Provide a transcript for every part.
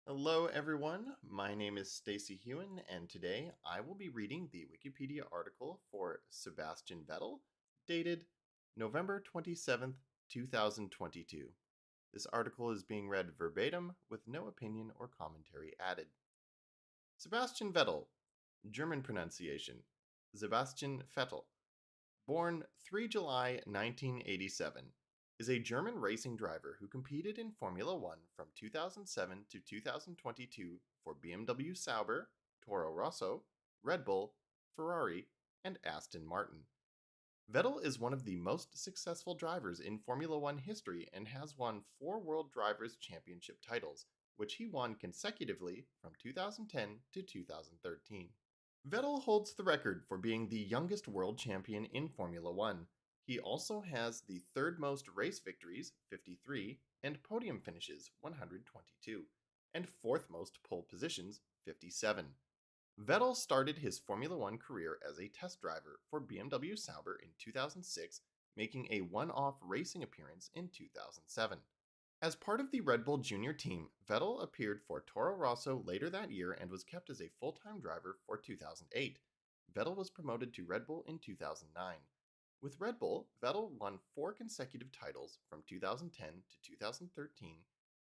Hello, everyone. My name is Stacy Hewen, and today I will be reading the Wikipedia article for Sebastian Vettel, dated November 27th, 2022. This article is being read verbatim with no opinion or commentary added. Sebastian Vettel, German pronunciation, Sebastian Vettel, born 3 July 1987, is a German racing driver who competed in Formula One from 2007 to 2022 for BMW Sauber, Toro Rosso, Red Bull, Ferrari, and Aston Martin. Vettel is one of the most successful drivers in Formula One history and has won 4 World Drivers' Championship titles, which he won consecutively from 2010 to 2013. Vettel holds the record for being the youngest world champion in Formula One. He also has the third most race victories, 53, and podium finishes, 122, and fourth most pole positions, 57. Vettel started his Formula One career as a test driver for BMW Sauber in 2006, making a one-off racing appearance in 2007. As part of the Red Bull Junior team, Vettel appeared for Toro Rosso later that year and was kept as a full-time driver for 2008. Vettel was promoted to Red Bull in 2009. With Red Bull, Vettel won 4 consecutive titles from 2010 to 2013,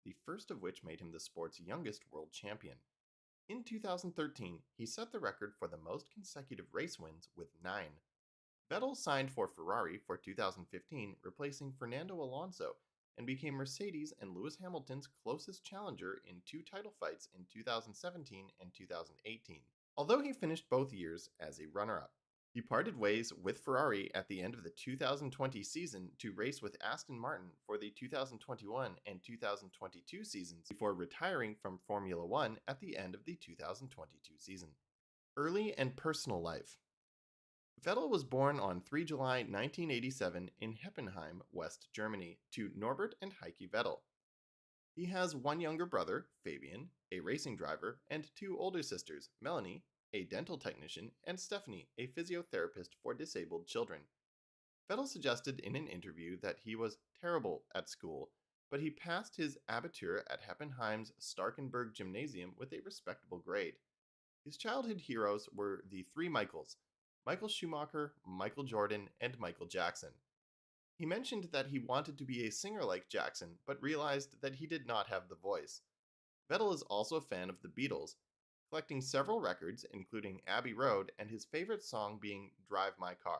the first of which made him the sport's youngest world champion. In 2013, he set the record for the most consecutive race wins with 9. Vettel signed for Ferrari for 2015, replacing Fernando Alonso, and became Mercedes and Lewis Hamilton's closest challenger in 2 title fights in 2017 and 2018, although he finished both years as a runner-up. He parted ways with Ferrari at the end of the 2020 season to race with Aston Martin for the 2021 and 2022 seasons before retiring from Formula One at the end of the 2022 season. Early and personal life. Vettel was born on 3 July 1987 in Heppenheim, West Germany, to Norbert and Heike Vettel. He has one younger brother, Fabian, a racing driver, and 2 older sisters, Melanie, a dental technician, and Stephanie, a physiotherapist for disabled children. Vettel suggested in an interview that he was terrible at school, but he passed his Abitur at Heppenheim's Starkenberg Gymnasium with a respectable grade. His childhood heroes were the 3 Michaels: Michael Schumacher, Michael Jordan, and Michael Jackson. He mentioned that he wanted to be a singer like Jackson, but realized that he did not have the voice. Vettel is also a fan of the Beatles, collecting several records, including Abbey Road, and his favorite song being Drive My Car.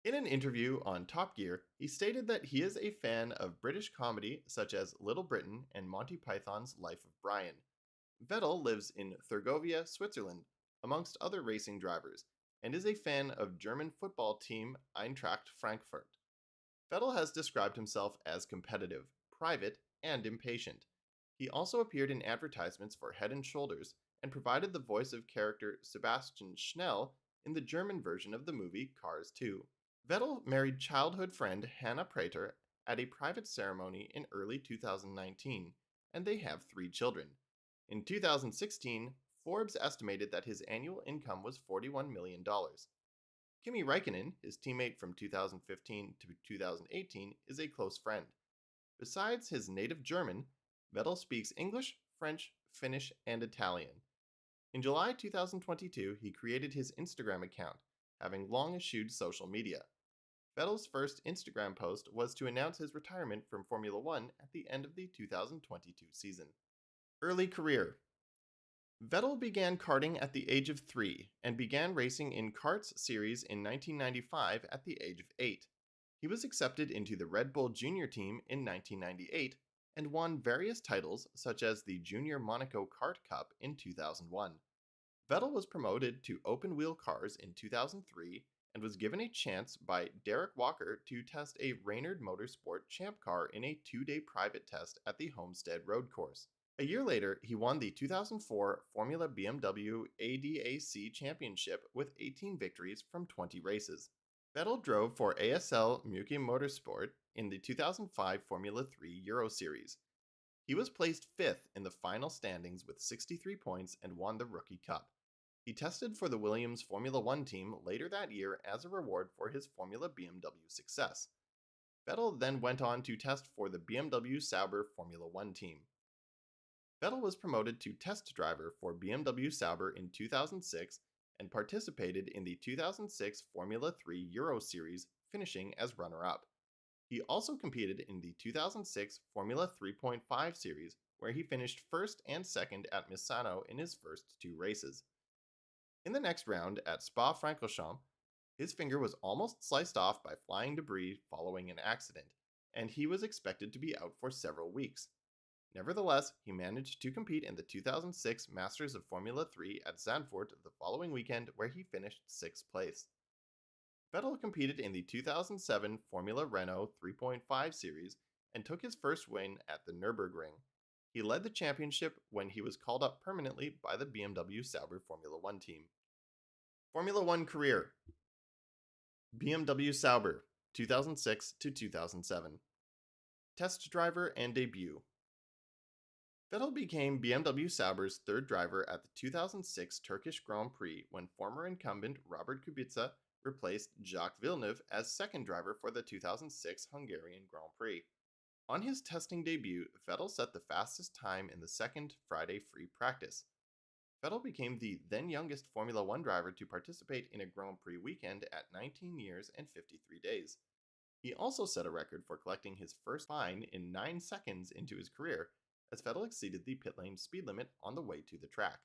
In an interview on Top Gear, he stated that he is a fan of British comedy such as Little Britain and Monty Python's Life of Brian. Vettel lives in Thurgovia, Switzerland, amongst other racing drivers, and is a fan of German football team Eintracht Frankfurt. Vettel has described himself as competitive, private, and impatient. He also appeared in advertisements for Head & Shoulders and provided the voice of character Sebastian Schnell in the German version of the movie Cars 2. Vettel married childhood friend Hannah Prater at a private ceremony in early 2019, and they have 3 children. In 2016, Forbes estimated that his annual income was $41 million. Kimi Räikkönen, his teammate from 2015 to 2018, is a close friend. Besides his native German, Vettel speaks English, French, Finnish, and Italian. In July 2022, he created his Instagram account, having long eschewed social media. Vettel's first Instagram post was to announce his retirement from Formula One at the end of the 2022 season. Early career. Vettel began karting at the age of 3 and began racing in karts series in 1995 at the age of 8. He was accepted into the Red Bull Junior team in 1998 and won various titles such as the Junior Monaco Kart Cup in 2001. Vettel was promoted to open-wheel cars in 2003 and was given a chance by Derek Walker to test a Reynard Motorsport Champ car in a 2-day private test at the Homestead Road Course. A year later, he won the 2004 Formula BMW ADAC Championship with 18 victories from 20 races. Vettel drove for ASL Muki Motorsport in the 2005 Formula 3 Euro Series. He was placed 5th in the final standings with 63 points and won the Rookie Cup. He tested for the Williams Formula One team later that year as a reward for his Formula BMW success. Vettel then went on to test for the BMW Sauber Formula One team. Vettel was promoted to test driver for BMW Sauber in 2006 and participated in the 2006 Formula 3 Euro Series, finishing as runner-up. He also competed in the 2006 Formula 3.5 Series, where he finished first and second at Misano in his first two races. In the next round at Spa-Francorchamps, his finger was almost sliced off by flying debris following an accident, and he was expected to be out for several weeks. Nevertheless, he managed to compete in the 2006 Masters of Formula 3 at Zandvoort the following weekend, where he finished 6th place. Vettel competed in the 2007 Formula Renault 3.5 Series and took his first win at the Nürburgring. He led the championship when he was called up permanently by the BMW Sauber Formula 1 team. Formula 1 career: BMW Sauber, 2006 to 2007. Test driver and debut: Vettel became BMW Sauber's third driver at the 2006 Turkish Grand Prix when former incumbent Robert Kubica replaced Jacques Villeneuve as second driver for the 2006 Hungarian Grand Prix. On his testing debut, Vettel set the fastest time in the second Friday free practice. Vettel became the then youngest Formula 1 driver to participate in a Grand Prix weekend at 19 years and 53 days. He also set a record for collecting his first fine in 9 seconds into his career, as Vettel exceeded the pit lane speed limit on the way to the track.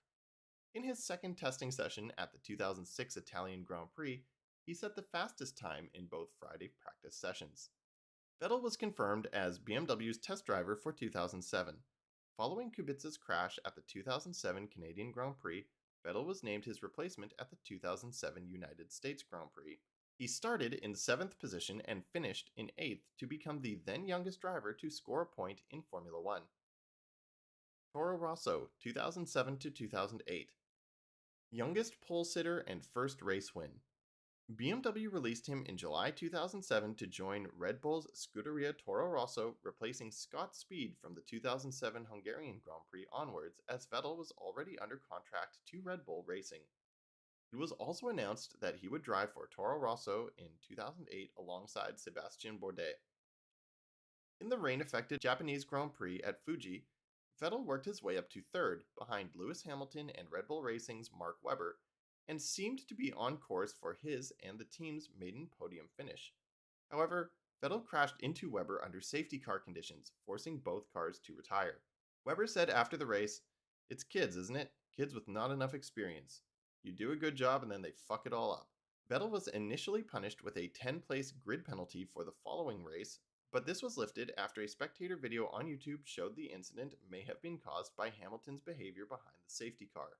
In his second testing session at the 2006 Italian Grand Prix, he set the fastest time in both Friday practice sessions. Vettel was confirmed as BMW's test driver for 2007. Following Kubica's crash at the 2007 Canadian Grand Prix, Vettel was named his replacement at the 2007 United States Grand Prix. He started in 7th position and finished in 8th to become the then youngest driver to score a point in Formula 1. Toro Rosso, 2007 to 2008. Youngest pole sitter and first race win. BMW released him in July 2007 to join Red Bull's Scuderia Toro Rosso, replacing Scott Speed from the 2007 Hungarian Grand Prix onwards, as Vettel was already under contract to Red Bull Racing. It was also announced that he would drive for Toro Rosso in 2008 alongside Sebastian Bourdais. In the rain-affected Japanese Grand Prix at Fuji, Vettel worked his way up to third, behind Lewis Hamilton and Red Bull Racing's Mark Webber, and seemed to be on course for his and the team's maiden podium finish. However, Vettel crashed into Webber under safety car conditions, forcing both cars to retire. Webber said after the race, "It's kids, isn't it? Kids with not enough experience. You do a good job and then they fuck it all up." Vettel was initially punished with a 10-place grid penalty for the following race, but this was lifted after a spectator video on YouTube showed the incident may have been caused by Hamilton's behavior behind the safety car.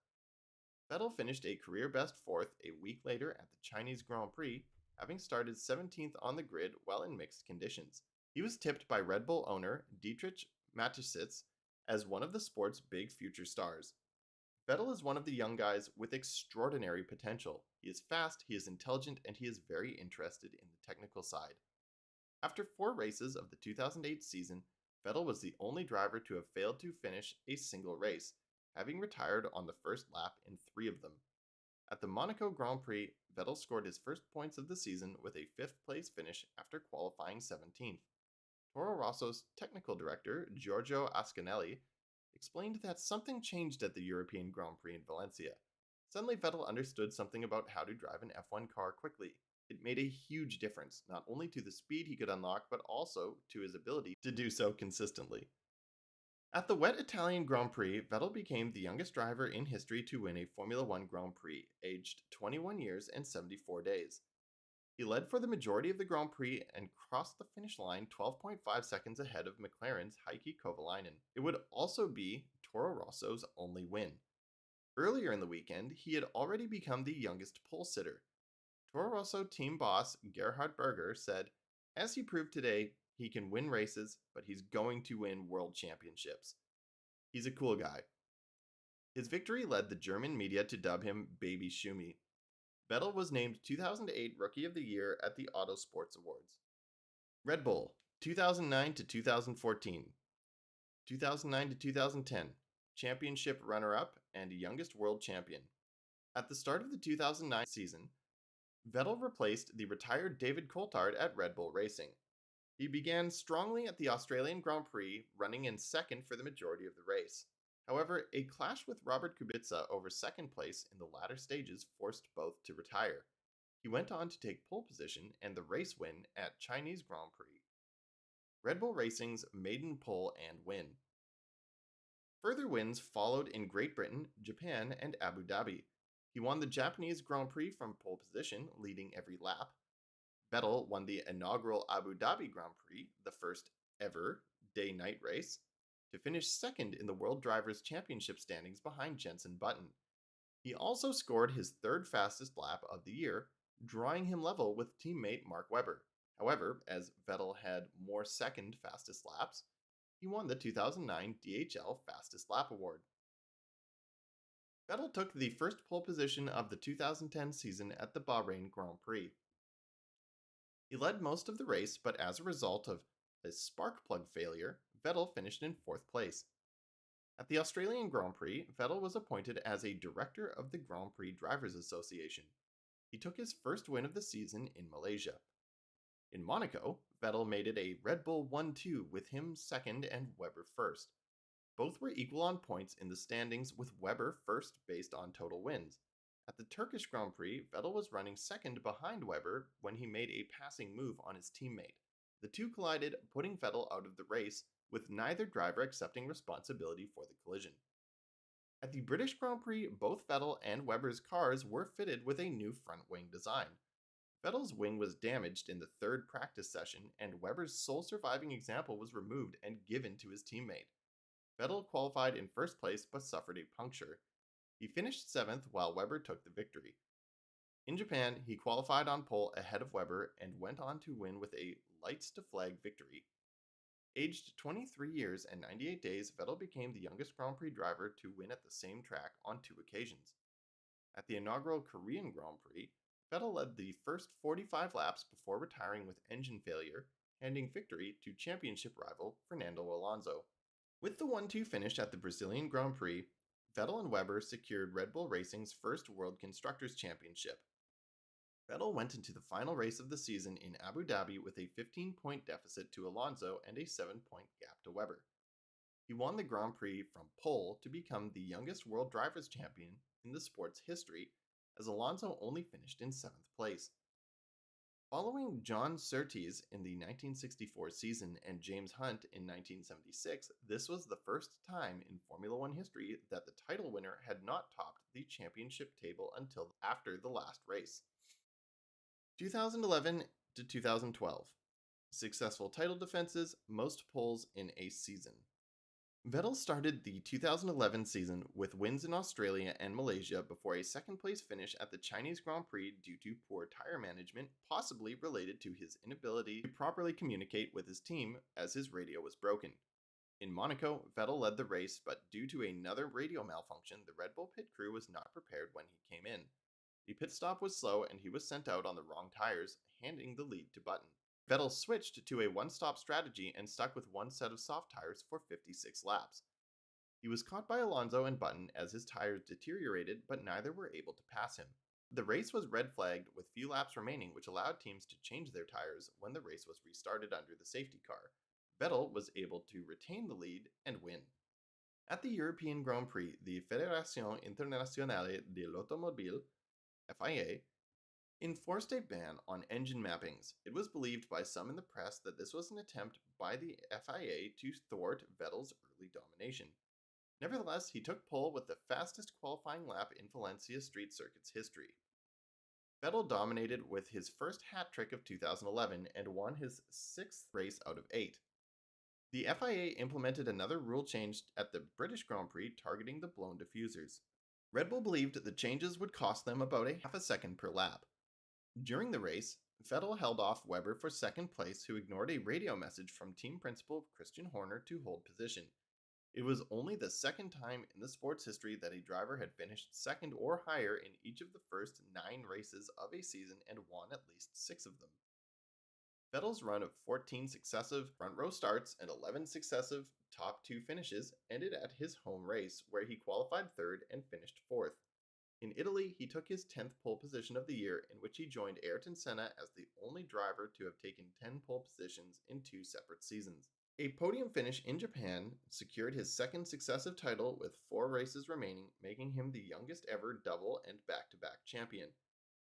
Vettel finished a career-best 4th a week later at the Chinese Grand Prix, having started 17th on the grid while in mixed conditions. He was tipped by Red Bull owner Dietrich Mateschitz as one of the sport's big future stars. Vettel is one of the young guys with extraordinary potential. He is fast, he is intelligent, and he is very interested in the technical side. After 4 races of the 2008 season, Vettel was the only driver to have failed to finish a single race, having retired on the first lap in 3 of them. At the Monaco Grand Prix, Vettel scored his first points of the season with a 5th place finish after qualifying 17th. Toro Rosso's technical director, Giorgio Ascanelli, explained that something changed at the European Grand Prix in Valencia. Suddenly, Vettel understood something about how to drive an F1 car quickly. It made a huge difference, not only to the speed he could unlock, but also to his ability to do so consistently. At the wet Italian Grand Prix, Vettel became the youngest driver in history to win a Formula 1 Grand Prix, aged 21 years and 74 days. He led for the majority of the Grand Prix and crossed the finish line 12.5 seconds ahead of McLaren's Heikki Kovalainen. It would also be Toro Rosso's only win. Earlier in the weekend, he had already become the youngest pole sitter. Toro Rosso team boss Gerhard Berger said, "As he proved today, he can win races, but he's going to win world championships. He's a cool guy." His victory led the German media to dub him Baby Schumi. Vettel was named 2008 Rookie of the Year at the Auto Sports Awards. Red Bull, 2009 to 2014. 2009 to 2010, championship runner-up and youngest world champion. At the start of the 2009 season, Vettel replaced the retired David Coulthard at Red Bull Racing. He began strongly at the Australian Grand Prix, running in second for the majority of the race. However, a clash with Robert Kubica over second place in the latter stages forced both to retire. He went on to take pole position and the race win at Chinese Grand Prix, Red Bull Racing's maiden pole and win. Further wins followed in Great Britain, Japan, and Abu Dhabi. He won the Japanese Grand Prix from pole position, leading every lap. Vettel won the inaugural Abu Dhabi Grand Prix, the first ever day-night race, to finish second in the World Drivers' Championship standings behind Jenson Button. He also scored his third fastest lap of the year, drawing him level with teammate Mark Webber. However, as Vettel had more second fastest laps, he won the 2009 DHL Fastest Lap Award. Vettel took the first pole position of the 2010 season at the Bahrain Grand Prix. He led most of the race, but as a result of a spark plug failure, Vettel finished in fourth place. At the Australian Grand Prix, Vettel was appointed as a director of the Grand Prix Drivers Association. He took his first win of the season in Malaysia. In Monaco, Vettel made it a Red Bull 1-2 with him second and Webber first. Both were equal on points in the standings, with Webber first based on total wins. At the Turkish Grand Prix, Vettel was running second behind Webber when he made a passing move on his teammate. The two collided, putting Vettel out of the race, with neither driver accepting responsibility for the collision. At the British Grand Prix, both Vettel and Webber's cars were fitted with a new front wing design. Vettel's wing was damaged in the third practice session, and Webber's sole surviving example was removed and given to his teammate. Vettel qualified in first place but suffered a puncture. He finished 7th while Webber took the victory. In Japan, he qualified on pole ahead of Webber and went on to win with a lights to flag victory. Aged 23 years and 98 days, Vettel became the youngest Grand Prix driver to win at the same track on 2 occasions. At the inaugural Korean Grand Prix, Vettel led the first 45 laps before retiring with engine failure, handing victory to championship rival Fernando Alonso. With the 1-2 finish at the Brazilian Grand Prix, Vettel and Webber secured Red Bull Racing's first World Constructors' Championship. Vettel went into the final race of the season in Abu Dhabi with a 15-point deficit to Alonso and a 7-point gap to Webber. He won the Grand Prix from pole to become the youngest World Drivers' Champion in the sport's history, as Alonso only finished in 7th place. Following John Surtees in the 1964 season and James Hunt in 1976, this was the first time in Formula One history that the title winner had not topped the championship table until after the last race. 2011 to 2012. Successful title defenses, most poles in a season. Vettel started the 2011 season with wins in Australia and Malaysia before a second-place finish at the Chinese Grand Prix due to poor tire management, possibly related to his inability to properly communicate with his team as his radio was broken. In Monaco, Vettel led the race, but due to another radio malfunction, the Red Bull pit crew was not prepared when he came in. The pit stop was slow and he was sent out on the wrong tires, handing the lead to Button. Vettel switched to a one-stop strategy and stuck with one set of soft tires for 56 laps. He was caught by Alonso and Button as his tires deteriorated, but neither were able to pass him. The race was red flagged with few laps remaining, which allowed teams to change their tires when the race was restarted under the safety car. Vettel was able to retain the lead and win. At the European Grand Prix, the Fédération Internationale de l'Automobile (FIA) enforced a ban on engine mappings. It was believed by some in the press that this was an attempt by the FIA to thwart Vettel's early domination. Nevertheless, he took pole with the fastest qualifying lap in Valencia Street Circuit's history. Vettel dominated with his first hat trick of 2011 and won his 6th race out of 8. The FIA implemented another rule change at the British Grand Prix targeting the blown diffusers. Red Bull believed the changes would cost them about a half a second per lap. During the race, Vettel held off Webber for second place, who ignored a radio message from team principal Christian Horner to hold position. It was only the second time in the sport's history that a driver had finished second or higher in each of the first 9 races of a season and won at least 6 of them. Vettel's run of 14 successive front row starts and 11 successive top 2 finishes ended at his home race, where he qualified 3rd and finished 4th. In Italy, he took his 10th pole position of the year, in which he joined Ayrton Senna as the only driver to have taken 10 pole positions in 2 separate seasons. A podium finish in Japan secured his second successive title with 4 races remaining, making him the youngest ever double and back to back champion.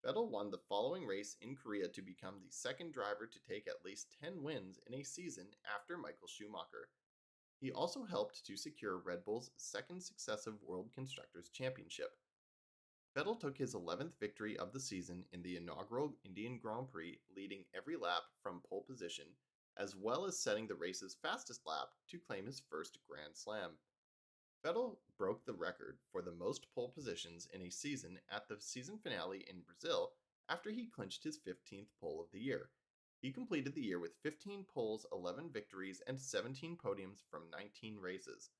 Vettel won the following race in Korea to become the second driver to take at least 10 wins in a season after Michael Schumacher. He also helped to secure Red Bull's second successive World Constructors' Championship. Vettel took his 11th victory of the season in the inaugural Indian Grand Prix, leading every lap from pole position, as well as setting the race's fastest lap to claim his first Grand Slam. Vettel broke the record for the most pole positions in a season at the season finale in Brazil after he clinched his 15th pole of the year. He completed the year with 15 poles, 11 victories, and 17 podiums from 19 races.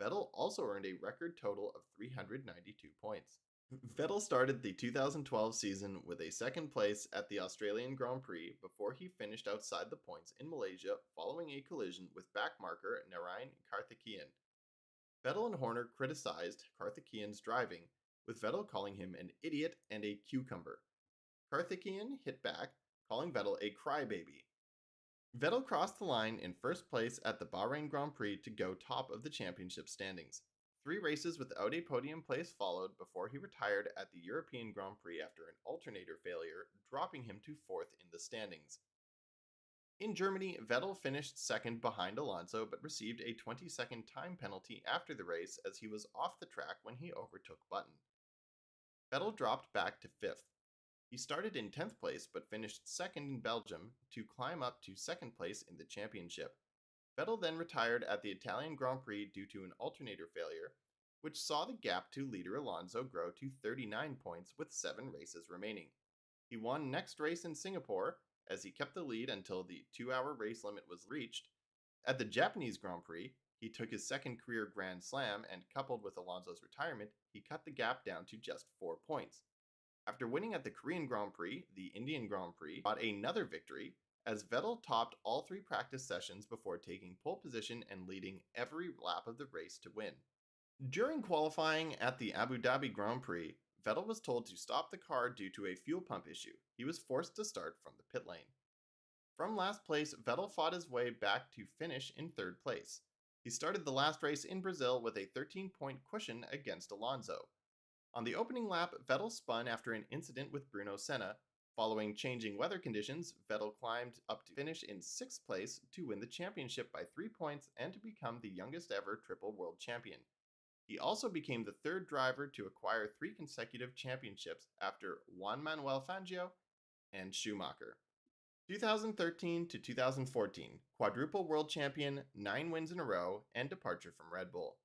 Vettel also earned a record total of 392 points. Vettel started the 2012 season with a second place at the Australian Grand Prix before he finished outside the points in Malaysia following a collision with backmarker Narain Karthikeyan. Vettel and Horner criticized Karthikeyan's driving, with Vettel calling him an idiot and a cucumber. Karthikeyan hit back, calling Vettel a crybaby. Vettel crossed the line in first place at the Bahrain Grand Prix to go top of the championship standings. 3 races without a podium place followed before he retired at the European Grand Prix after an alternator failure, dropping him to 4th in the standings. In Germany, Vettel finished second behind Alonso but received a 20-second time penalty after the race as he was off the track when he overtook Button. Vettel dropped back to 5th. He started in 10th place but finished second in Belgium to climb up to second place in the championship. Vettel then retired at the Italian Grand Prix due to an alternator failure, which saw the gap to leader Alonso grow to 39 points with 7 races remaining. He won next race in Singapore as he kept the lead until the 2-hour race limit was reached. At the Japanese Grand Prix, he took his second career Grand Slam, and coupled with Alonso's retirement, he cut the gap down to just 4 points. After winning at the Korean Grand Prix, the Indian Grand Prix got another victory as Vettel topped all 3 practice sessions before taking pole position and leading every lap of the race to win. During qualifying at the Abu Dhabi Grand Prix, Vettel was told to stop the car due to a fuel pump issue. He was forced to start from the pit lane. From last place, Vettel fought his way back to finish in 3rd place. He started the last race in Brazil with a 13-point cushion against Alonso. On the opening lap, Vettel spun after an incident with Bruno Senna. Following changing weather conditions, Vettel climbed up to finish in 6th place to win the championship by 3 points and to become the youngest ever triple world champion. He also became the 3rd driver to acquire 3 consecutive championships after Juan Manuel Fangio and Schumacher. 2013 to 2014, quadruple world champion, 9 wins in a row, and departure from Red Bull.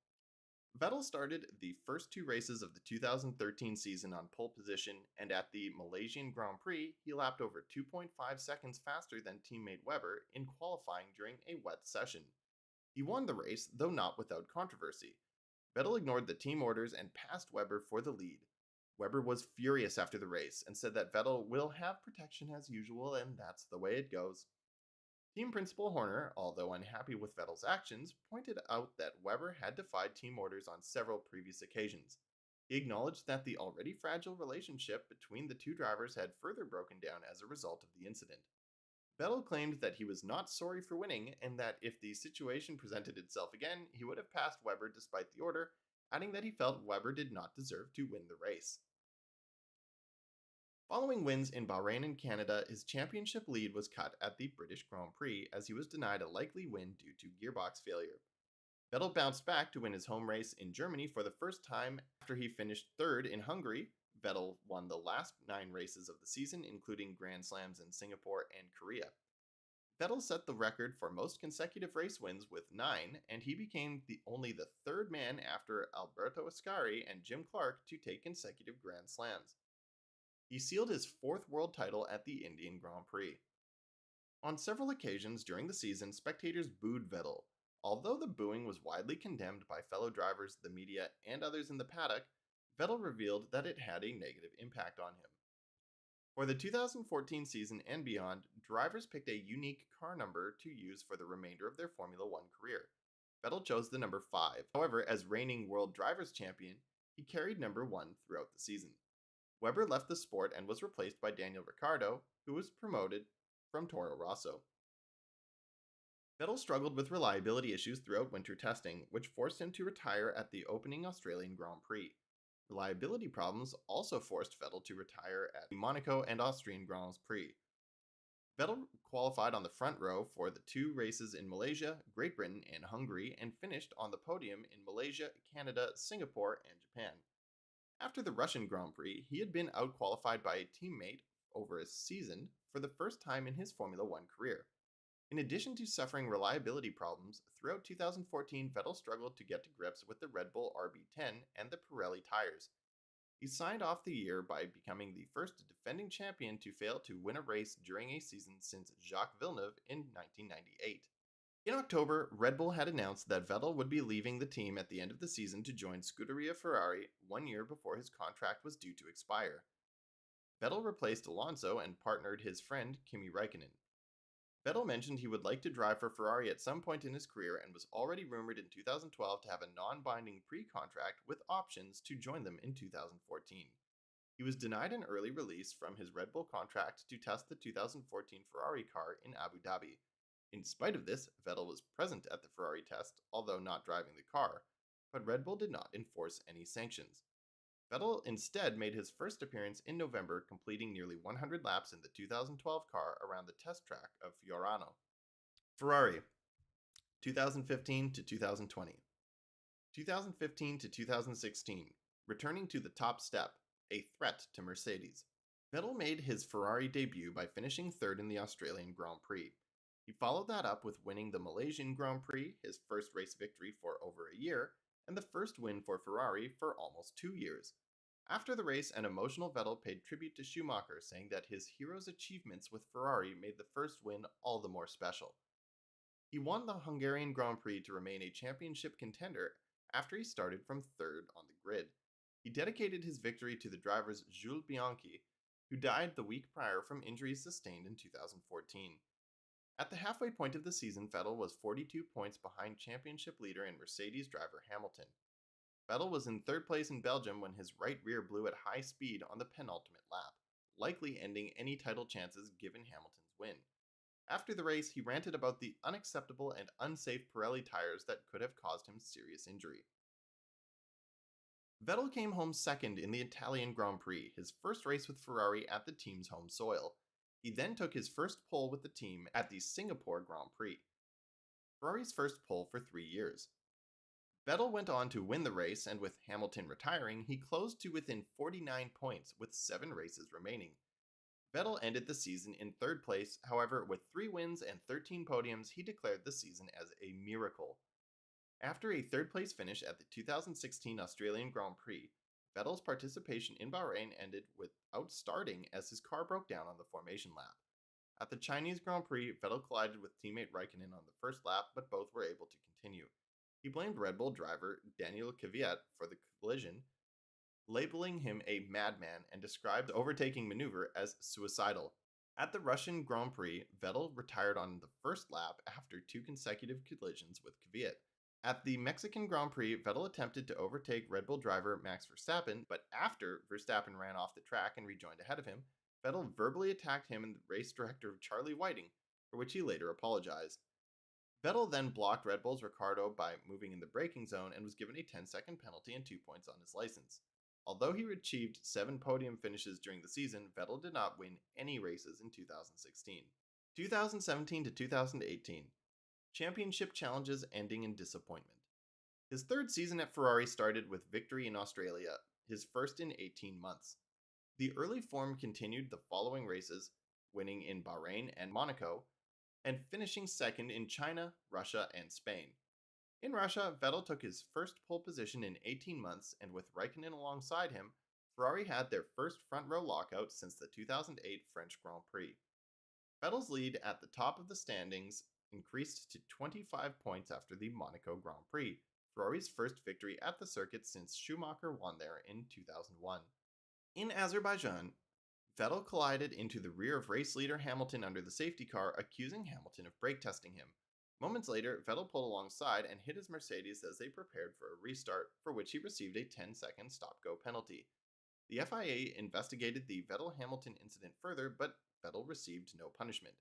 Vettel started the first 2 races of the 2013 season on pole position, and at the Malaysian Grand Prix, he lapped over 2.5 seconds faster than teammate Webber in qualifying during a wet session. He won the race, though not without controversy. Vettel ignored the team orders and passed Webber for the lead. Webber was furious after the race and said that Vettel will have protection as usual, and that's the way it goes. Team principal Horner, although unhappy with Vettel's actions, pointed out that Webber had defied team orders on several previous occasions. He acknowledged that the already fragile relationship between the 2 drivers had further broken down as a result of the incident. Vettel claimed that he was not sorry for winning and that if the situation presented itself again, he would have passed Webber despite the order, adding that he felt Webber did not deserve to win the race. Following wins in Bahrain and Canada, his championship lead was cut at the British Grand Prix as he was denied a likely win due to gearbox failure. Vettel bounced back to win his home race in Germany for the first time after he finished 3rd in Hungary. Vettel won the last 9 races of the season, including Grand Slams in Singapore and Korea. Vettel set the record for most consecutive race wins with 9, and he became only the 3rd man after Alberto Ascari and Jim Clark to take consecutive Grand Slams. He sealed his 4th world title at the Indian Grand Prix. On several occasions during the season, spectators booed Vettel. Although the booing was widely condemned by fellow drivers, the media, and others in the paddock, Vettel revealed that it had a negative impact on him. For the 2014 season and beyond, drivers picked a unique car number to use for the remainder of their Formula One career. Vettel chose the number 5. However, as reigning World Drivers' Champion, he carried number 1 throughout the season. Webber left the sport and was replaced by Daniel Ricciardo, who was promoted from Toro Rosso. Vettel struggled with reliability issues throughout winter testing, which forced him to retire at the opening Australian Grand Prix. Reliability problems also forced Vettel to retire at the Monaco and Austrian Grand Prix. Vettel qualified on the front row for the two races in Malaysia, Great Britain, and Hungary, and finished on the podium in Malaysia, Canada, Singapore, and Japan. After the Russian Grand Prix, he had been outqualified by a teammate over a season for the first time in his Formula One career. In addition to suffering reliability problems, throughout 2014, Vettel struggled to get to grips with the Red Bull RB10 and the Pirelli tires. He signed off the year by becoming the first defending champion to fail to win a race during a season since Jacques Villeneuve in 1998. In October, Red Bull had announced that Vettel would be leaving the team at the end of the season to join Scuderia Ferrari 1 year before his contract was due to expire. Vettel replaced Alonso and partnered his friend Kimi Räikkönen. Vettel mentioned he would like to drive for Ferrari at some point in his career and was already rumored in 2012 to have a non-binding pre-contract with options to join them in 2014. He was denied an early release from his Red Bull contract to test the 2014 Ferrari car in Abu Dhabi. In spite of this, Vettel was present at the Ferrari test, although not driving the car, but Red Bull did not enforce any sanctions. Vettel instead made his first appearance in November, completing nearly 100 laps in the 2012 car around the test track of Fiorano. Ferrari, 2015 to 2020. 2015 to 2016, returning to the top step, a threat to Mercedes. Vettel made his Ferrari debut by finishing third in the Australian Grand Prix. He followed that up with winning the Malaysian Grand Prix, his first race victory for over a year, and the first win for Ferrari for almost 2 years. After the race, an emotional Vettel paid tribute to Schumacher, saying that his hero's achievements with Ferrari made the first win all the more special. He won the Hungarian Grand Prix to remain a championship contender after he started from third on the grid. He dedicated his victory to the drivers Jules Bianchi, who died the week prior from injuries sustained in 2014. At the halfway point of the season, Vettel was 42 points behind championship leader and Mercedes driver Hamilton. Vettel was in third place in Belgium when his right rear blew at high speed on the penultimate lap, likely ending any title chances given Hamilton's win. After the race, he ranted about the unacceptable and unsafe Pirelli tires that could have caused him serious injury. Vettel came home second in the Italian Grand Prix, his first race with Ferrari at the team's home soil. He then took his first pole with the team at the Singapore Grand Prix, Ferrari's first pole for 3 years. Vettel went on to win the race, and with Hamilton retiring, he closed to within 49 points with 7 races remaining. Vettel ended the season in third place, however, with 3 wins and 13 podiums, he declared the season as a miracle. After a third place finish at the 2016 Australian Grand Prix, Vettel's participation in Bahrain ended without starting as his car broke down on the formation lap. At the Chinese Grand Prix, Vettel collided with teammate Räikkönen on the first lap, but both were able to continue. He blamed Red Bull driver Daniel Kvyat for the collision, labeling him a madman and described the overtaking maneuver as suicidal. At the Russian Grand Prix, Vettel retired on the first lap after 2 consecutive collisions with Kvyat. At the Mexican Grand Prix, Vettel attempted to overtake Red Bull driver Max Verstappen, but after Verstappen ran off the track and rejoined ahead of him, Vettel verbally attacked him and the race director Charlie Whiting, for which he later apologized. Vettel then blocked Red Bull's Ricciardo by moving in the braking zone and was given a 10-second penalty and 2 points on his license. Although he achieved 7 podium finishes during the season, Vettel did not win any races in 2016. 2017 to 2018. Championship challenges ending in disappointment. His third season at Ferrari started with victory in Australia, his first in 18 months. The early form continued the following races, winning in Bahrain and Monaco, and finishing second in China, Russia, and Spain. In Russia, Vettel took his first pole position in 18 months, and with Räikkönen alongside him, Ferrari had their first front row lockout since the 2008 French Grand Prix. Vettel's lead at the top of the standings increased to 25 points after the Monaco Grand Prix, Ferrari's first victory at the circuit since Schumacher won there in 2001. In Azerbaijan, Vettel collided into the rear of race leader Hamilton under the safety car, accusing Hamilton of brake testing him. Moments later, Vettel pulled alongside and hit his Mercedes as they prepared for a restart, for which he received a 10-second stop-go penalty. The FIA investigated the Vettel-Hamilton incident further, but Vettel received no punishment.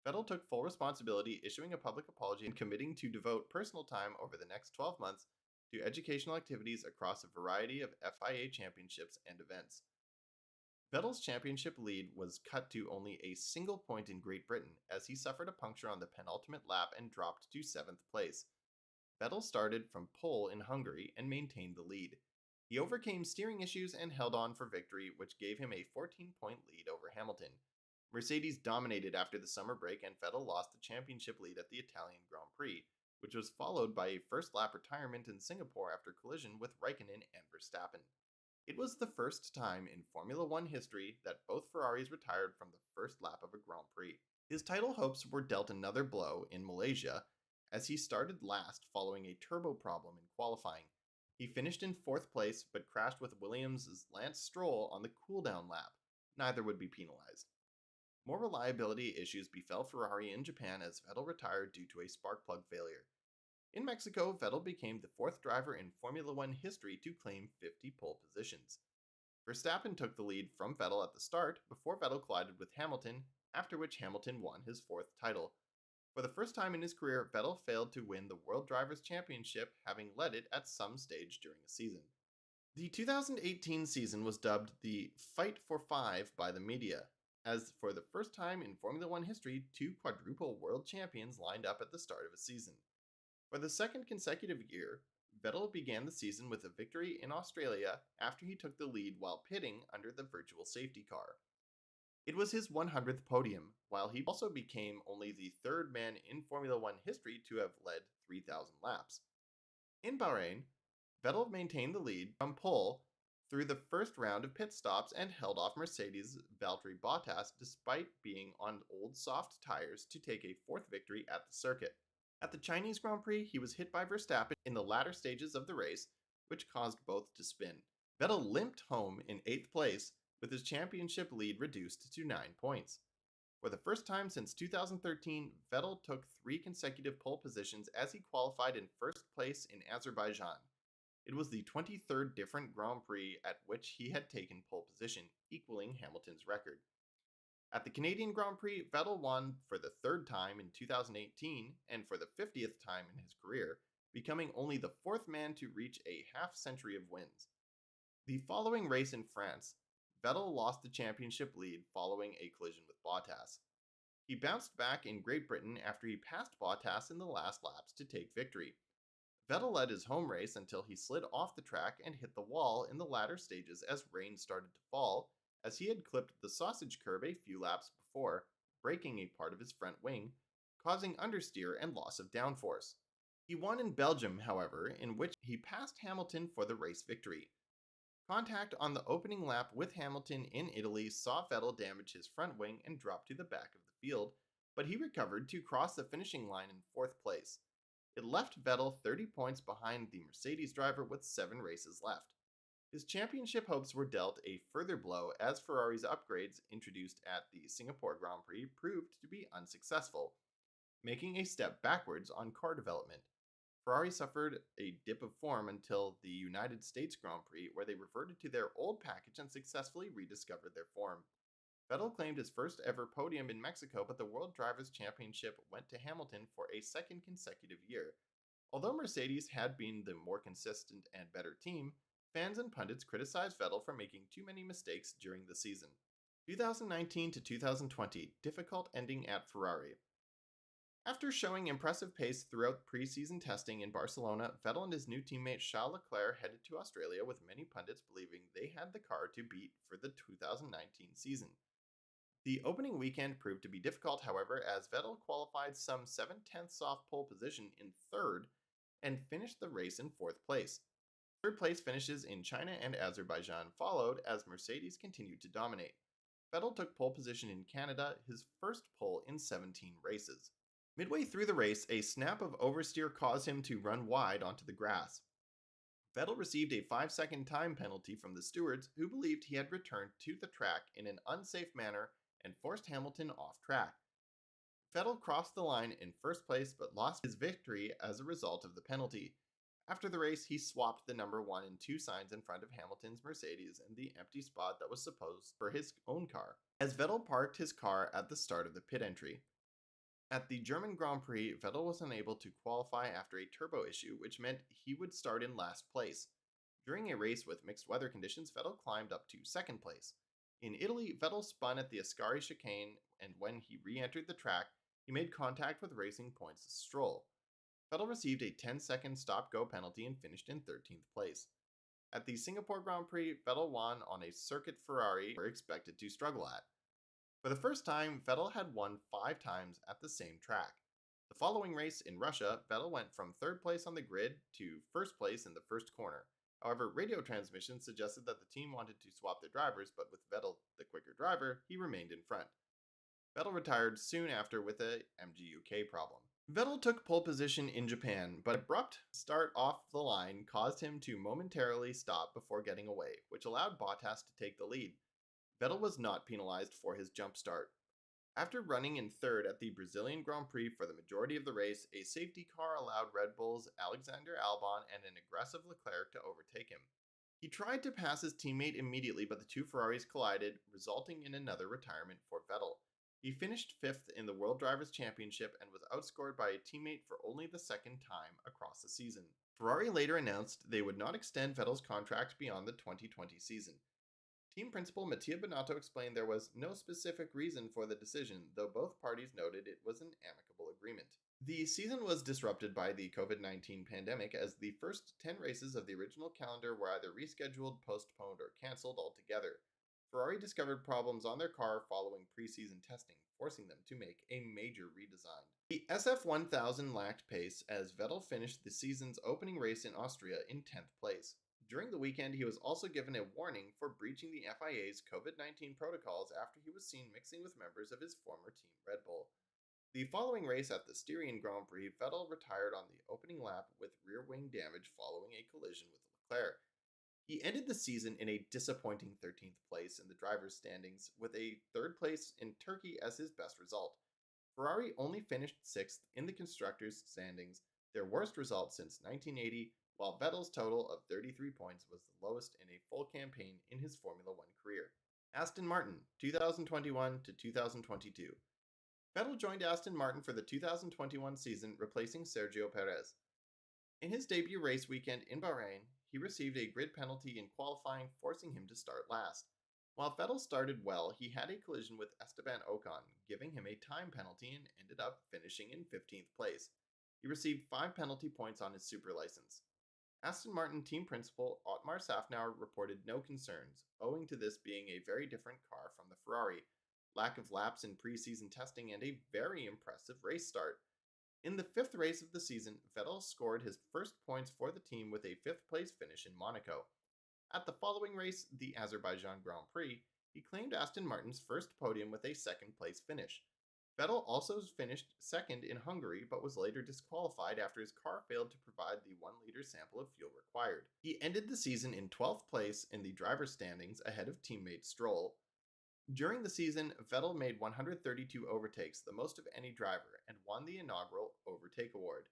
Vettel took full responsibility, issuing a public apology and committing to devote personal time over the next 12 months to educational activities across a variety of FIA championships and events. Vettel's championship lead was cut to only a single point in Great Britain as he suffered a puncture on the penultimate lap and dropped to 7th place. Vettel started from pole in Hungary and maintained the lead. He overcame steering issues and held on for victory, which gave him a 14-point lead over Hamilton. Mercedes dominated after the summer break, and Vettel lost the championship lead at the Italian Grand Prix, which was followed by a first lap retirement in Singapore after collision with Raikkonen and Verstappen. It was the first time in Formula One history that both Ferraris retired from the first lap of a Grand Prix. His title hopes were dealt another blow in Malaysia as he started last following a turbo problem in qualifying. He finished in 4th place but crashed with Williams' Lance Stroll on the cooldown lap. Neither would be penalized. More reliability issues befell Ferrari in Japan as Vettel retired due to a spark plug failure. In Mexico, Vettel became the 4th driver in Formula One history to claim 50 pole positions. Verstappen took the lead from Vettel at the start before Vettel collided with Hamilton, after which Hamilton won his 4th title. For the first time in his career, Vettel failed to win the World Drivers' Championship, having led it at some stage during a season. The 2018 season was dubbed the Fight for Five by the media, as for the first time in Formula One history, 2 quadruple world champions lined up at the start of a season. For the second consecutive year, Vettel began the season with a victory in Australia after he took the lead while pitting under the virtual safety car. It was his 100th podium, while he also became only the 3rd man in Formula One history to have led 3,000 laps. In Bahrain, Vettel maintained the lead from pole through the first round of pit stops and held off Mercedes' Valtteri Bottas despite being on old soft tires to take a 4th victory at the circuit. At the Chinese Grand Prix, he was hit by Verstappen in the latter stages of the race, which caused both to spin. Vettel limped home in 8th place, with his championship lead reduced to 9 points. For the first time since 2013, Vettel took 3 consecutive pole positions as he qualified in 1st place in Azerbaijan. It was the 23rd different Grand Prix at which he had taken pole position, equaling Hamilton's record. At the Canadian Grand Prix, Vettel won for the 3rd time in 2018 and for the 50th time in his career, becoming only the 4th man to reach a half-century of wins. The following race in France, Vettel lost the championship lead following a collision with Bottas. He bounced back in Great Britain after he passed Bottas in the last laps to take victory. Vettel led his home race until he slid off the track and hit the wall in the latter stages as rain started to fall, as he had clipped the sausage curb a few laps before, breaking a part of his front wing, causing understeer and loss of downforce. He won in Belgium, however, in which he passed Hamilton for the race victory. Contact on the opening lap with Hamilton in Italy saw Vettel damage his front wing and drop to the back of the field, but he recovered to cross the finishing line in 4th place. It left Vettel 30 points behind the Mercedes driver with 7 races left. His championship hopes were dealt a further blow as Ferrari's upgrades introduced at the Singapore Grand Prix proved to be unsuccessful, making a step backwards on car development. Ferrari suffered a dip of form until the United States Grand Prix, where they reverted to their old package and successfully rediscovered their form. Vettel claimed his first ever podium in Mexico, but the World Drivers' Championship went to Hamilton for a 2nd consecutive year. Although Mercedes had been the more consistent and better team, fans and pundits criticized Vettel for making too many mistakes during the season. 2019 to 2020, difficult ending at Ferrari. After showing impressive pace throughout preseason testing in Barcelona, Vettel and his new teammate Charles Leclerc headed to Australia, with many pundits believing they had the car to beat for the 2019 season. The opening weekend proved to be difficult, however, as Vettel qualified some 7/10ths off pole position in 3rd and finished the race in 4th place. 3rd place finishes in China and Azerbaijan followed as Mercedes continued to dominate. Vettel took pole position in Canada, his first pole in 17 races. Midway through the race, a snap of oversteer caused him to run wide onto the grass. Vettel received a 5-second time penalty from the stewards, who believed he had returned to the track in an unsafe manner and forced Hamilton off track. Vettel crossed the line in 1st place but lost his victory as a result of the penalty. After the race, he swapped the number 1 and 2 signs in front of Hamilton's Mercedes and the empty spot that was supposed for his own car, as Vettel parked his car at the start of the pit entry. At the German Grand Prix, Vettel was unable to qualify after a turbo issue, which meant he would start in last place. During a race with mixed weather conditions, Vettel climbed up to second place. In Italy, Vettel spun at the Ascari chicane, and when he re entered the track, he made contact with Racing Point's Stroll. Vettel received a 10-second stop go penalty and finished in 13th place. At the Singapore Grand Prix, Vettel won on a circuit Ferrari were expected to struggle at. For the first time, Vettel had won 5 times at the same track. The following race in Russia, Vettel went from third place on the grid to first place in the first corner. However, radio transmissions suggested that the team wanted to swap their drivers, but with Vettel, the quicker driver, he remained in front. Vettel retired soon after with a MGUK problem. Vettel took pole position in Japan, but abrupt start off the line caused him to momentarily stop before getting away, which allowed Bottas to take the lead. Vettel was not penalized for his jump start. After running in third at the Brazilian Grand Prix for the majority of the race, a safety car allowed Red Bull's Alexander Albon and an aggressive Leclerc to overtake him. He tried to pass his teammate immediately, but the two Ferraris collided, resulting in another retirement for Vettel. He finished fifth in the World Drivers' Championship and was outscored by a teammate for only the second time across the season. Ferrari later announced they would not extend Vettel's contract beyond the 2020 season. Team principal Mattia Binotto explained there was no specific reason for the decision, though both parties noted it was an amicable agreement. The season was disrupted by the COVID-19 pandemic as the first 10 races of the original calendar were either rescheduled, postponed, or cancelled altogether. Ferrari discovered problems on their car following preseason testing, forcing them to make a major redesign. The SF1000 lacked pace as Vettel finished the season's opening race in Austria in 10th place. During the weekend, he was also given a warning for breaching the FIA's COVID-19 protocols after he was seen mixing with members of his former team Red Bull. The following race at the Styrian Grand Prix, Vettel retired on the opening lap with rear wing damage following a collision with Leclerc. He ended the season in a disappointing 13th place in the drivers' standings, with a third place in Turkey as his best result. Ferrari only finished 6th in the constructors' standings, their worst result since 1980, while Vettel's total of 33 points was the lowest in a full campaign in his Formula One career. Aston Martin, 2021 to 2022. Vettel joined Aston Martin for the 2021 season, replacing Sergio Perez. In his debut race weekend in Bahrain, he received a grid penalty in qualifying, forcing him to start last. While Vettel started well, he had a collision with Esteban Ocon, giving him a time penalty and ended up finishing in 15th place. He received 5 penalty points on his super license. Aston Martin team principal Otmar Safnauer reported no concerns, owing to this being a very different car from the Ferrari, lack of laps in preseason testing, and a very impressive race start. In the 5th race of the season, Vettel scored his first points for the team with a 5th place finish in Monaco. At the following race, the Azerbaijan Grand Prix, he claimed Aston Martin's first podium with a 2nd place finish. Vettel also finished second in Hungary but was later disqualified after his car failed to provide the 1-liter sample of fuel required. He ended the season in 12th place in the driver's standings ahead of teammate Stroll. During the season, Vettel made 132 overtakes, the most of any driver, and won the inaugural Overtake Award.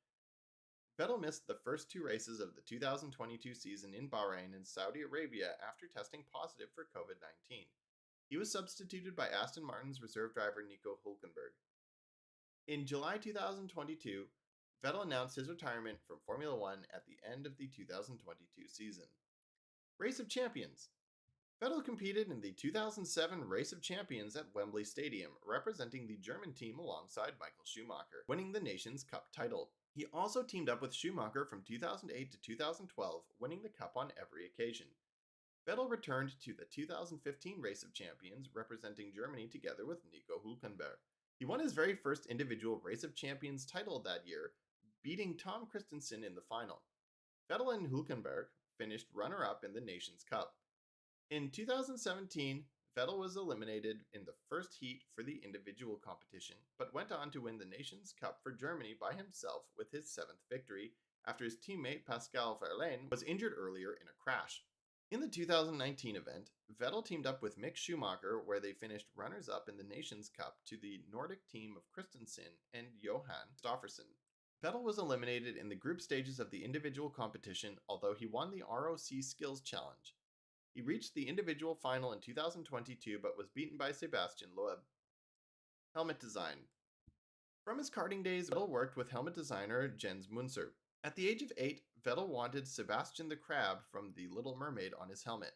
Vettel missed the first 2 races of the 2022 season in Bahrain and Saudi Arabia after testing positive for COVID-19. He was substituted by Aston Martin's reserve driver Nico Hülkenberg. In July 2022, Vettel announced his retirement from Formula One at the end of the 2022 season. Race of Champions. Vettel competed in the 2007 Race of Champions at Wembley Stadium, representing the German team alongside Michael Schumacher, winning the Nations Cup title. He also teamed up with Schumacher from 2008 to 2012, winning the Cup on every occasion. Vettel returned to the 2015 Race of Champions, representing Germany together with Nico Hülkenberg. He won his very first individual Race of Champions title that year, beating Tom Christensen in the final. Vettel and Hülkenberg finished runner-up in the Nations Cup. In 2017, Vettel was eliminated in the first heat for the individual competition, but went on to win the Nations Cup for Germany by himself with his 7th victory after his teammate Pascal Wehrlein was injured earlier in a crash. In the 2019 event, Vettel teamed up with Mick Schumacher, where they finished runners-up in the Nations Cup to the Nordic team of Christensen and Johan Stoffersen. Vettel was eliminated in the group stages of the individual competition, although he won the ROC Skills Challenge. He reached the individual final in 2022 but was beaten by Sebastian Loeb. Helmet design. From his karting days, Vettel worked with helmet designer Jens Munzer. At the age of 8, Vettel wanted Sebastian the Crab from The Little Mermaid on his helmet.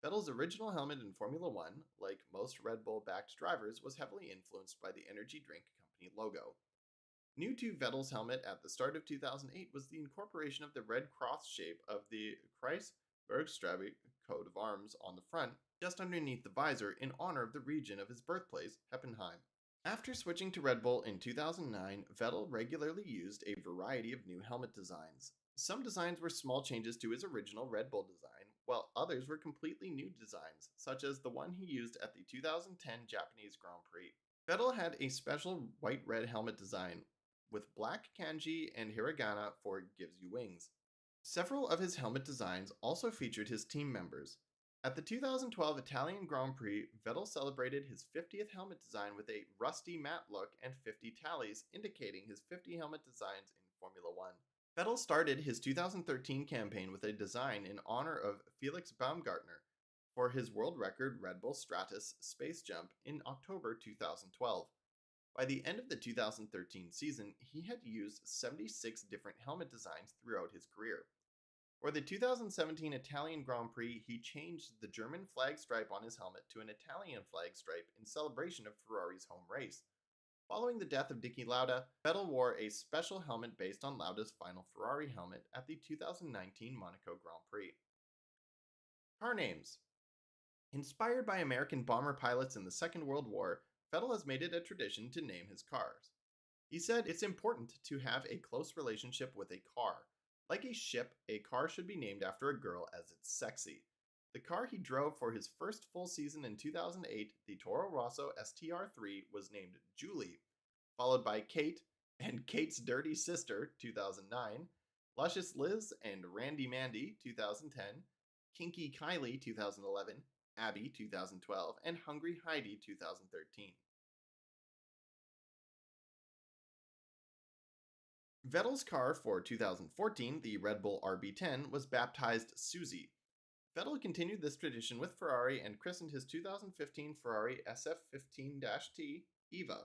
Vettel's original helmet in Formula One, like most Red Bull backed drivers, was heavily influenced by the energy drink company logo. New to Vettel's helmet at the start of 2008 was the incorporation of the red cross shape of the Kreisbergstrabe coat of arms on the front, just underneath the visor, in honor of the region of his birthplace, Heppenheim. After switching to Red Bull in 2009, Vettel regularly used a variety of new helmet designs. Some designs were small changes to his original Red Bull design, while others were completely new designs, such as the one he used at the 2010 Japanese Grand Prix. Vettel had a special white-red helmet design with black kanji and hiragana for "gives you wings." Several of his helmet designs also featured his team members. At the 2012 Italian Grand Prix, Vettel celebrated his 50th helmet design with a rusty matte look and 50 tallies, indicating his 50 helmet designs in Formula One. Vettel started his 2013 campaign with a design in honor of Felix Baumgartner for his world record Red Bull Stratus space jump in October 2012. By the end of the 2013 season, he had used 76 different helmet designs throughout his career. For the 2017 Italian Grand Prix, he changed the German flag stripe on his helmet to an Italian flag stripe in celebration of Ferrari's home race. Following the death of Niki Lauda, Vettel wore a special helmet based on Lauda's final Ferrari helmet at the 2019 Monaco Grand Prix. Car names. Inspired by American bomber pilots in the Second World War, Vettel has made it a tradition to name his cars. He said it's important to have a close relationship with a car. Like a ship, a car should be named after a girl as it's sexy. The car he drove for his first full season in 2008, the Toro Rosso STR3, was named Julie, followed by Kate and Kate's Dirty Sister 2009, Luscious Liz and Randy Mandy 2010, Kinky Kylie 2011, Abby 2012, and Hungry Heidi 2013. Vettel's car for 2014, the Red Bull RB10, was baptized Susie. Vettel continued this tradition with Ferrari and christened his 2015 Ferrari SF15-T Eva,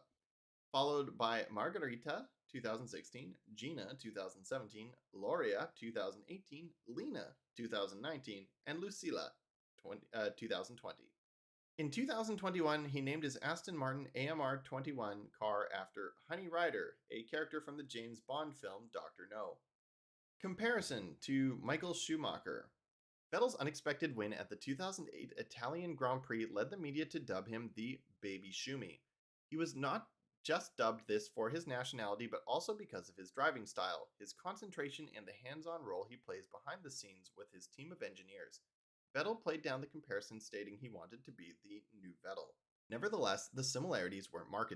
followed by Margarita 2016, Gina 2017, Loria 2018, Lena 2019, and Lucila 2020. In 2021, he named his Aston Martin AMR 21 car after Honey Rider, a character from the James Bond film Dr. No. Comparison to Michael Schumacher. Vettel's unexpected win at the 2008 Italian Grand Prix led the media to dub him the Baby Schumi. He was not just dubbed this for his nationality, but also because of his driving style, his concentration, and the hands-on role he plays behind the scenes with his team of engineers. Vettel played down the comparison, stating he wanted to be the new Vettel. Nevertheless, the similarities weren't marked.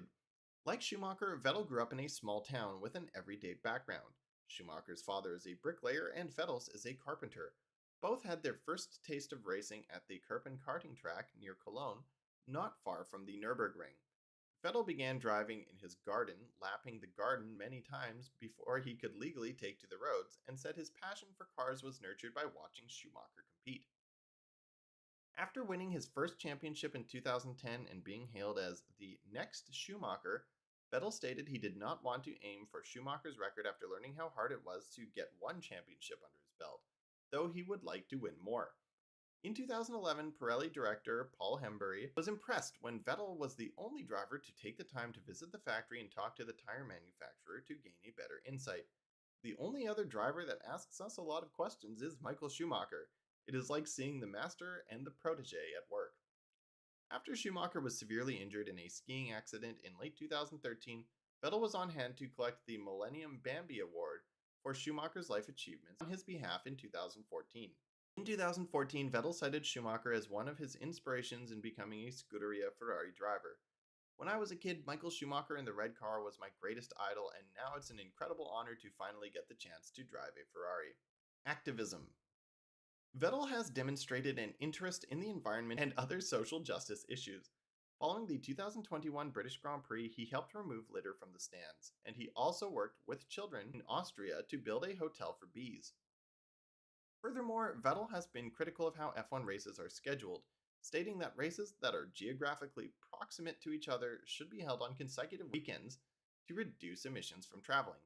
Like Schumacher, Vettel grew up in a small town with an everyday background. Schumacher's father is a bricklayer and Vettel's is a carpenter. Both had their first taste of racing at the Kerpen karting track near Cologne, not far from the Nürburgring. Vettel began driving in his garden, lapping the garden many times before he could legally take to the roads, and said his passion for cars was nurtured by watching Schumacher compete. After winning his first championship in 2010 and being hailed as the next Schumacher, Vettel stated he did not want to aim for Schumacher's record after learning how hard it was to get one championship under his belt, though he would like to win more. In 2011, Pirelli director Paul Hembury was impressed when Vettel was the only driver to take the time to visit the factory and talk to the tire manufacturer to gain a better insight. The only other driver that asks us a lot of questions is Michael Schumacher. It is like seeing the master and the protege at work. After Schumacher was severely injured in a skiing accident in late 2013, Vettel was on hand to collect the Millennium Bambi Award for Schumacher's life achievements on his behalf in 2014. In 2014, Vettel cited Schumacher as one of his inspirations in becoming a Scuderia Ferrari driver. When I was a kid, Michael Schumacher in the red car was my greatest idol, and now it's an incredible honor to finally get the chance to drive a Ferrari. Activism. Vettel has demonstrated an interest in the environment and other social justice issues. Following the 2021 British Grand Prix, he helped remove litter from the stands, and he also worked with children in Austria to build a hotel for bees. Furthermore, Vettel has been critical of how F1 races are scheduled, stating that races that are geographically proximate to each other should be held on consecutive weekends to reduce emissions from traveling.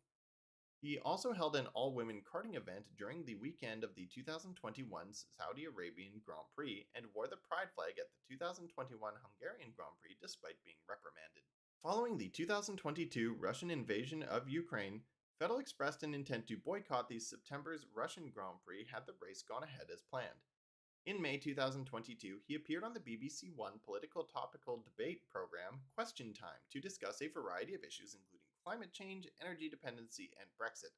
He also held an all women karting event during the weekend of the 2021 Saudi Arabian Grand Prix and wore the pride flag at the 2021 Hungarian Grand Prix despite being reprimanded. Following the 2022 Russian invasion of Ukraine, Vettel expressed an intent to boycott the September's Russian Grand Prix had the race gone ahead as planned. In May 2022, he appeared on the BBC One political topical debate program Question Time to discuss a variety of issues including climate change, energy dependency, and Brexit.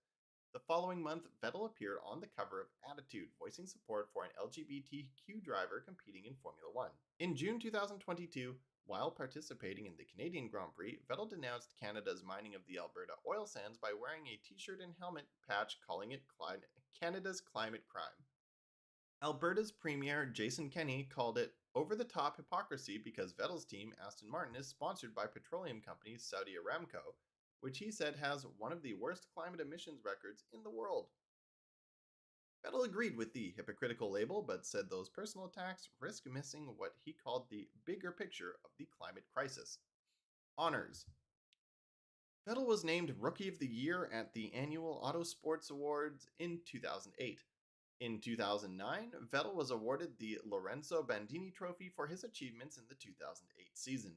The following month, Vettel appeared on the cover of Attitude, voicing support for an LGBTQ driver competing in Formula One. In June 2022, while participating in the Canadian Grand Prix, Vettel denounced Canada's mining of the Alberta oil sands by wearing a t-shirt and helmet patch calling it Canada's climate crime. Alberta's Premier Jason Kenney called it over the top hypocrisy because Vettel's team, Aston Martin, is sponsored by petroleum company Saudi Aramco, which he said has one of the worst climate emissions records in the world. Vettel agreed with the hypocritical label, but said those personal attacks risk missing what he called the bigger picture of the climate crisis. Honors. Vettel was named Rookie of the Year at the annual Autosports Awards in 2008. In 2009, Vettel was awarded the Lorenzo Bandini Trophy for his achievements in the 2008 season.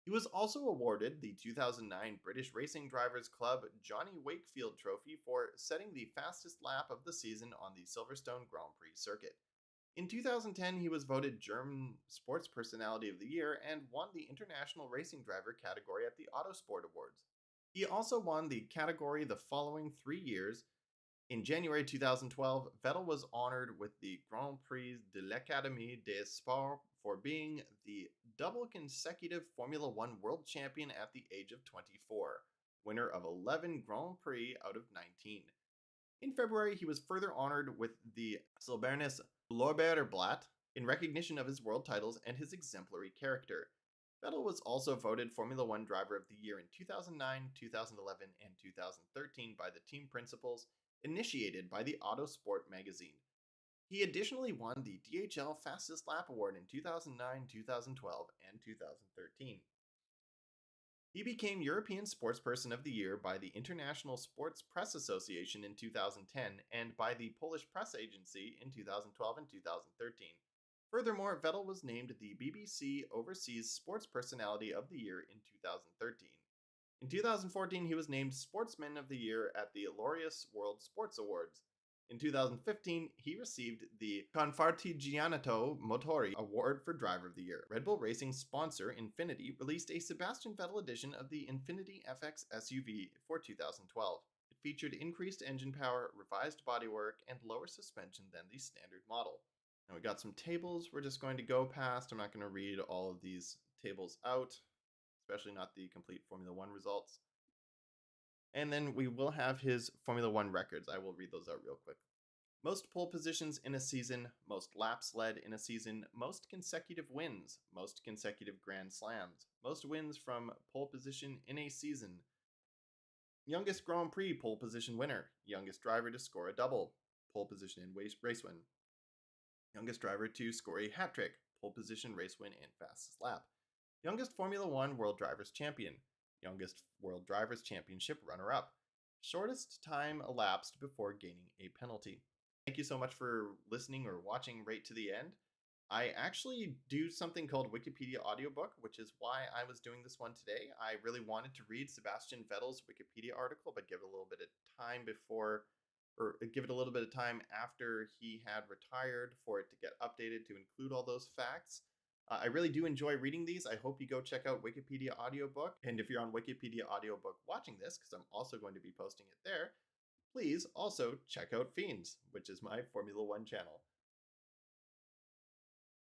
He was also awarded the 2009 British Racing Drivers Club Johnny Wakefield Trophy for setting the fastest lap of the season on the Silverstone Grand Prix circuit. In 2010, he was voted German Sports Personality of the Year and won the International Racing Driver category at the Autosport Awards. He also won the category the following 3 years. In January 2012, Vettel was honored with the Grand Prix de l'Académie des Sports for being the double consecutive Formula One world champion at the age of 24, winner of 11 Grand Prix out of 19. In February, he was further honored with the Silbernes Lorbeerblatt in recognition of his world titles and his exemplary character. Vettel was also voted Formula One Driver of the Year in 2009, 2011, and 2013 by the team principals, initiated by the Autosport magazine. He additionally won the DHL Fastest Lap Award in 2009, 2012, and 2013. He became European Sportsperson of the Year by the International Sports Press Association in 2010 and by the Polish Press Agency in 2012 and 2013. Furthermore, Vettel was named the BBC Overseas Sports Personality of the Year in 2013. In 2014, he was named Sportsman of the Year at the Laureus World Sports Awards. In 2015, he received the Confartigianato Motori Award for Driver of the Year. Red Bull Racing sponsor Infiniti released a Sebastian Vettel edition of the Infiniti FX SUV for 2012. It featured increased engine power, revised bodywork, and lower suspension than the standard model. Now we got some tables we're just going to go past. I'm not going to read all of these tables out, especially not the complete Formula One results. And then we will have his Formula One records. I will read those out real quick. Most pole positions in a season, most laps led in a season, most consecutive wins, most consecutive Grand Slams, most wins from pole position in a season, youngest Grand Prix pole position winner, youngest driver to score a double, pole position in race win, youngest driver to score a hat trick, pole position, race win, and fastest lap, youngest Formula One World Drivers Champion, youngest World Drivers Championship runner-up, shortest time elapsed before gaining a penalty. Thank you so much for listening or watching right to the end. I actually do something called Wikipedia audiobook, which is why I was doing this one today. I really wanted to read Sebastian Vettel's Wikipedia article, but give it a little bit of time before, or give it a little bit of time after he had retired for it to get updated to include all those facts. I really do enjoy reading these. I hope you go check out Wikipedia audiobook. And if you're on Wikipedia audiobook watching this, because I'm also going to be posting it there, please also check out Fiends, which is my Formula One channel.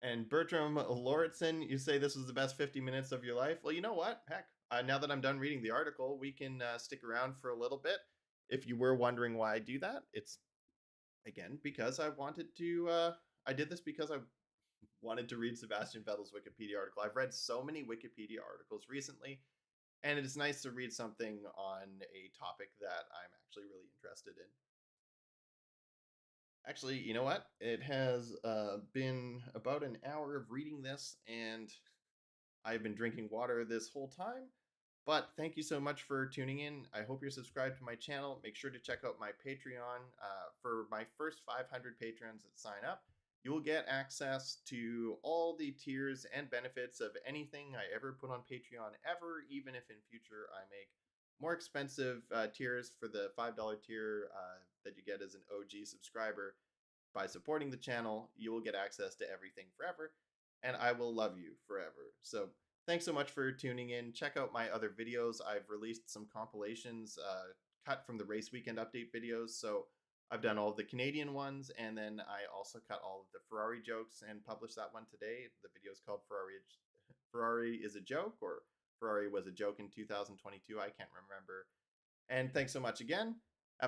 And Bertram Lauritsen, you say this was the best 50 minutes of your life. Well, you know what? Heck, now that I'm done reading the article, we can stick around for a little bit. If you were wondering why I do that, it's, again, because I wanted to, I did this because I wanted to read Sebastian Vettel's Wikipedia article. I've read so many Wikipedia articles recently, and it is nice to read something on a topic that I'm actually really interested in. Actually, you know what? It has been about an hour of reading this, and I've been drinking water this whole time. But thank you so much for tuning in. I hope you're subscribed to my channel. Make sure to check out my Patreon. For my first 500 patrons that sign up, you will get access to all the tiers and benefits of anything I ever put on Patreon ever, even if in future I make more expensive tiers for the $5 tier that you get as an OG subscriber. By supporting the channel, you will get access to everything forever, and I will love you forever. So thanks so much for tuning in. Check out my other videos. I've released some compilations cut from the race weekend update videos. So I've done all of the Canadian ones, and then I also cut all of the Ferrari jokes and published that one today. The video is called Ferrari is a Joke, or Ferrari was a joke in 2022. I can't remember. And thanks so much again.